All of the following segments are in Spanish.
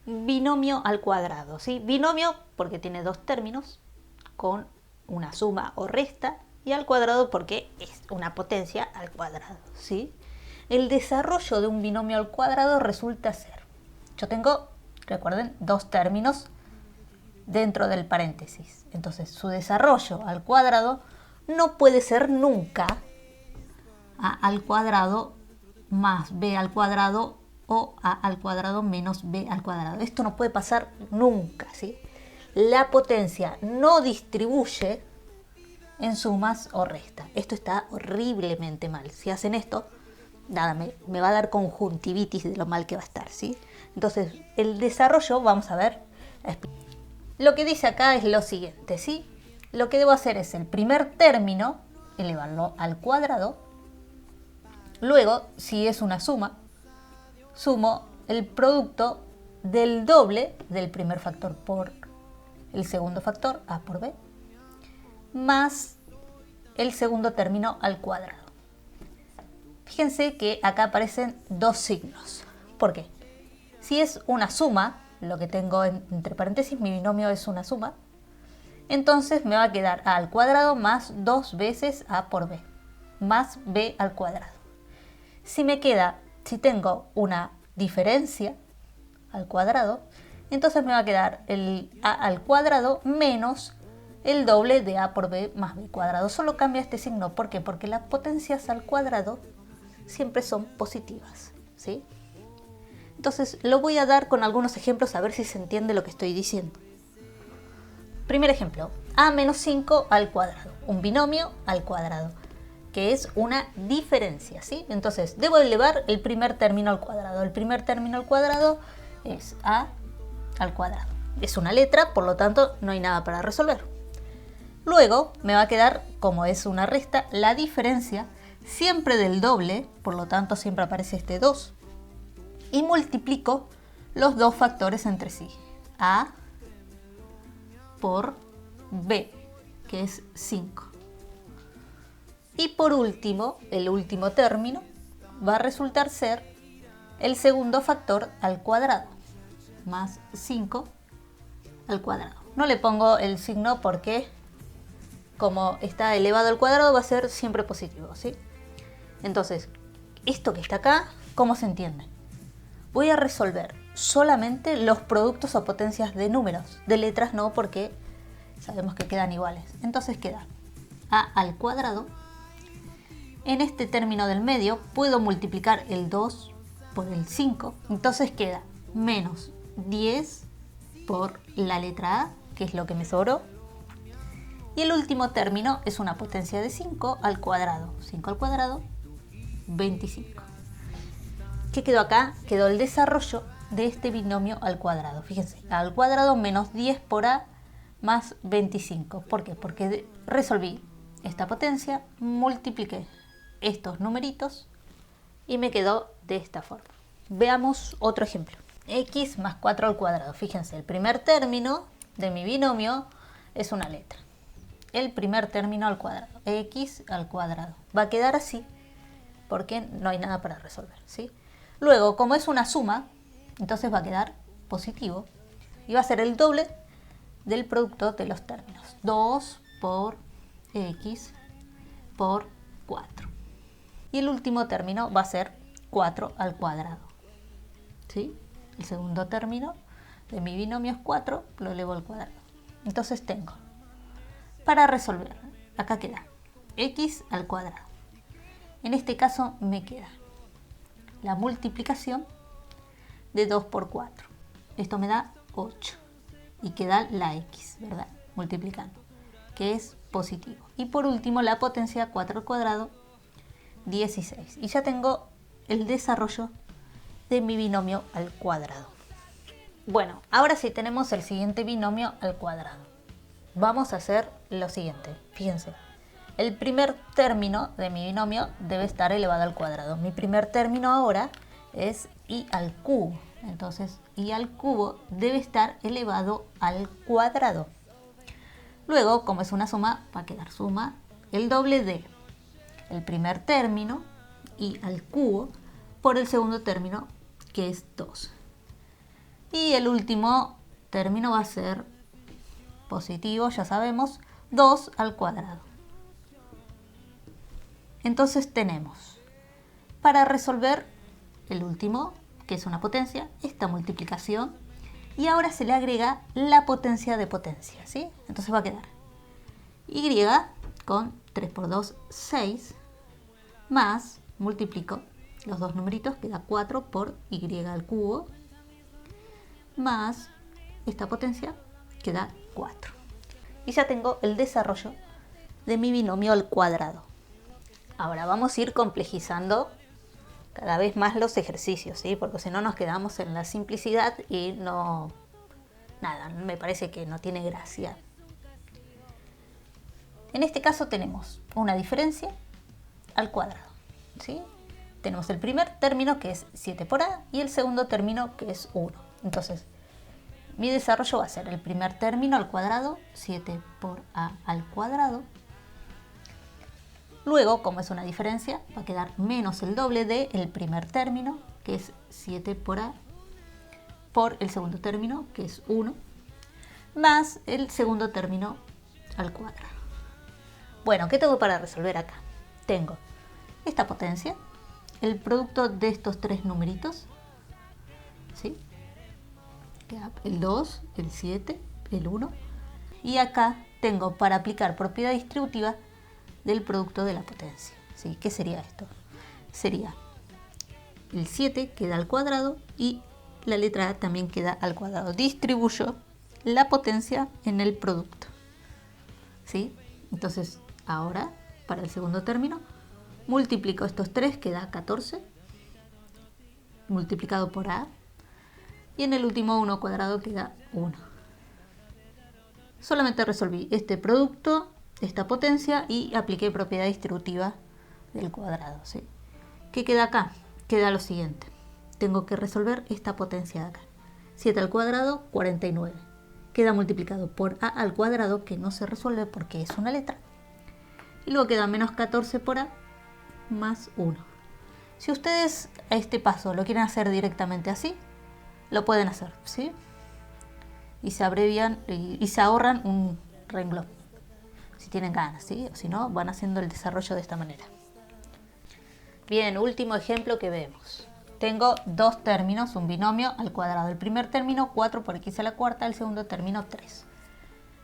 binomio al cuadrado, ¿sí? Binomio porque tiene dos términos con una suma o resta, y al cuadrado porque es una potencia al cuadrado, ¿sí? El desarrollo de un binomio al cuadrado resulta ser, yo tengo, recuerden, dos términos dentro del paréntesis. Entonces, su desarrollo al cuadrado no puede ser nunca a al cuadrado más b al cuadrado o a al cuadrado menos b al cuadrado. Esto no puede pasar nunca, ¿sí? La potencia no distribuye en sumas o restas. Esto está horriblemente mal. Si hacen esto, nada, me va a dar conjuntivitis de lo mal que va a estar, ¿sí? Entonces, el desarrollo, vamos a ver, lo que dice acá es lo siguiente, ¿sí? Lo que debo hacer es el primer término, elevarlo al cuadrado. Luego, si es una suma, sumo el producto del doble del primer factor por el segundo factor, a por b, más el segundo término al cuadrado. Fíjense que acá aparecen dos signos. ¿Por qué? Si es una suma, lo que tengo entre paréntesis, mi binomio es una suma, entonces me va a quedar a al cuadrado más dos veces a por b, más b al cuadrado. Si tengo una diferencia al cuadrado, entonces me va a quedar el a al cuadrado menos el doble de a por b más b cuadrado. Solo cambia este signo. ¿Por qué? Porque las potencias al cuadrado siempre son positivas, ¿sí? Entonces lo voy a dar con algunos ejemplos a ver si se entiende lo que estoy diciendo. Primer ejemplo, a menos 5 al cuadrado, un binomio al cuadrado, que es una diferencia, ¿sí? Entonces debo elevar el primer término al cuadrado. El primer término al cuadrado es a al cuadrado. Es una letra, por lo tanto no hay nada para resolver. Luego me va a quedar, como es una resta, la diferencia siempre del doble, por lo tanto siempre aparece este 2. Y multiplico los dos factores entre sí. A por b, que es 5. Y por último, el último término va a resultar ser el segundo factor al cuadrado, más 5 al cuadrado. No le pongo el signo porque como está elevado al cuadrado va a ser siempre positivo, ¿sí? Entonces, esto que está acá, ¿cómo se entiende? Voy a resolver solamente los productos o potencias de números, de letras no, porque sabemos que quedan iguales. Entonces queda a al cuadrado. En este término del medio puedo multiplicar el 2 por el 5, entonces queda menos 10 por la letra A, que es lo que me sobró. Y el último término es una potencia de 5 al cuadrado. 5 al cuadrado, 25. ¿Qué quedó acá? Quedó el desarrollo de este binomio al cuadrado. Fíjense, a al cuadrado menos 10 por A más 25. ¿Por qué? Porque resolví esta potencia, multipliqué estos numeritos y me quedó de esta forma. Veamos otro ejemplo. X más 4 al cuadrado. Fíjense, el primer término de mi binomio es una letra. El primer término al cuadrado, x al cuadrado. Va a quedar así porque no hay nada para resolver, ¿sí? Luego, como es una suma, entonces va a quedar positivo y va a ser el doble del producto de los términos. 2 por x por 4. Y el último término va a ser 4 al cuadrado, ¿sí? El segundo término de mi binomio es 4, lo elevo al cuadrado. Entonces tengo, para resolver, acá queda x al cuadrado. En este caso me queda la multiplicación de 2 por 4. Esto me da 8. Y queda la x, ¿verdad? Multiplicando, que es positivo. Y por último la potencia 4 al cuadrado, 16. Y ya tengo el desarrollo de mi binomio al cuadrado. Bueno, ahora sí tenemos el siguiente binomio al cuadrado. Vamos a hacer lo siguiente, fíjense. El primer término de mi binomio debe estar elevado al cuadrado. Mi primer término ahora es y al cubo. Entonces, y al cubo debe estar elevado al cuadrado. Luego, como es una suma, va a quedar suma el doble de el primer término y al cubo por el segundo término, que es 2. Y el último término va a ser positivo, ya sabemos, 2 al cuadrado. Entonces tenemos, para resolver el último, que es una potencia, esta multiplicación, y ahora se le agrega la potencia de potencia, ¿sí? Entonces va a quedar y con 3 por 2, 6, más, multiplico los dos numeritos, queda 4 por y al cubo, más esta potencia, queda 4. Y ya tengo el desarrollo de mi binomio al cuadrado. Ahora vamos a ir complejizando cada vez más los ejercicios, ¿sí? Porque si no nos quedamos en la simplicidad y no, nada, me parece que no tiene gracia. En este caso tenemos una diferencia al cuadrado, ¿sí? Tenemos el primer término que es 7 por a y el segundo término que es 1. Entonces, mi desarrollo va a ser el primer término al cuadrado, 7 por a al cuadrado. Luego, como es una diferencia, va a quedar menos el doble del primer término, que es 7 por a, por el segundo término, que es 1, más el segundo término al cuadrado. Bueno, ¿qué tengo para resolver acá? Tengo esta potencia, el producto de estos tres numeritos, ¿sí? Queda el 2, el 7, el 1. Y acá tengo para aplicar propiedad distributiva del producto de la potencia, ¿sí? ¿Qué sería esto? Sería el 7 queda al cuadrado y la letra A también queda al cuadrado. Distribuyo la potencia en el producto, ¿sí? Entonces, ahora, para el segundo término, multiplico estos 3, queda 14, multiplicado por A, y en el último 1 cuadrado queda 1. Solamente resolví este producto, esta potencia, y apliqué propiedad distributiva del cuadrado, ¿sí? ¿Qué queda acá? Queda lo siguiente. Tengo que resolver esta potencia de acá. 7 al cuadrado, 49. Queda multiplicado por a al cuadrado, que no se resuelve porque es una letra. Y luego queda menos 14 por a más 1. Si ustedes a este paso lo quieren hacer directamente así, lo pueden hacer, ¿sí? Y se abrevian y se ahorran un renglón, si tienen ganas, ¿sí? O si no, van haciendo el desarrollo de esta manera. Bien, último ejemplo que vemos. Tengo dos términos, un binomio al cuadrado. El primer término, 4 por x a la cuarta, el segundo término, 3.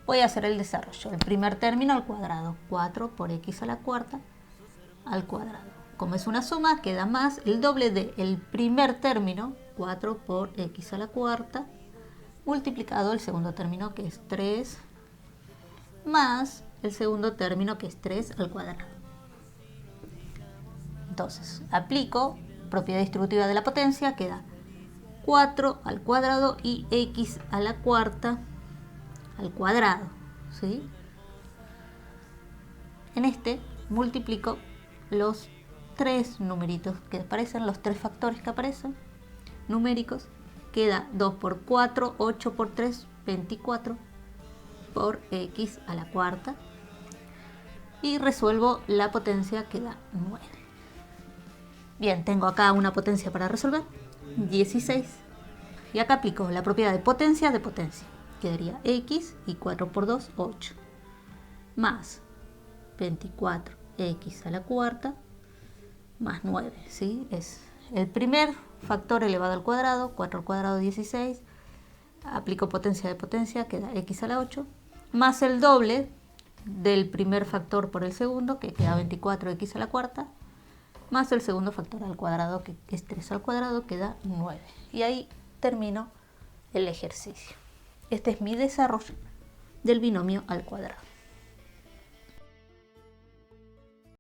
Voy a hacer el desarrollo. El primer término al cuadrado, 4 por x a la cuarta al cuadrado. Como es una suma, queda más el doble del primer término, 4 por x a la cuarta, multiplicado el segundo término, que es 3, más el segundo término, que es 3 al cuadrado. Entonces, aplico propiedad distributiva de la potencia, queda 4 al cuadrado y x a la cuarta al cuadrado, ¿sí? En este multiplico los tres numeritos que aparecen, los tres factores que aparecen, numéricos, queda 2 por 4, 8 por 3, 24 por x a la cuarta, y resuelvo la potencia, queda 9. Bien, tengo acá una potencia para resolver, 16, y acá aplico la propiedad de potencia, quedaría x y 4 por 2, 8, más 24x a la cuarta, más 9, ¿sí? Es el primer factor elevado al cuadrado, 4 al cuadrado, 16, aplico potencia de potencia, queda x a la 8, más el doble del primer factor por el segundo, que queda 24x a la cuarta, más el segundo factor al cuadrado, que es 3 al cuadrado, queda 9. Y ahí termino el ejercicio. Este es mi desarrollo del binomio al cuadrado.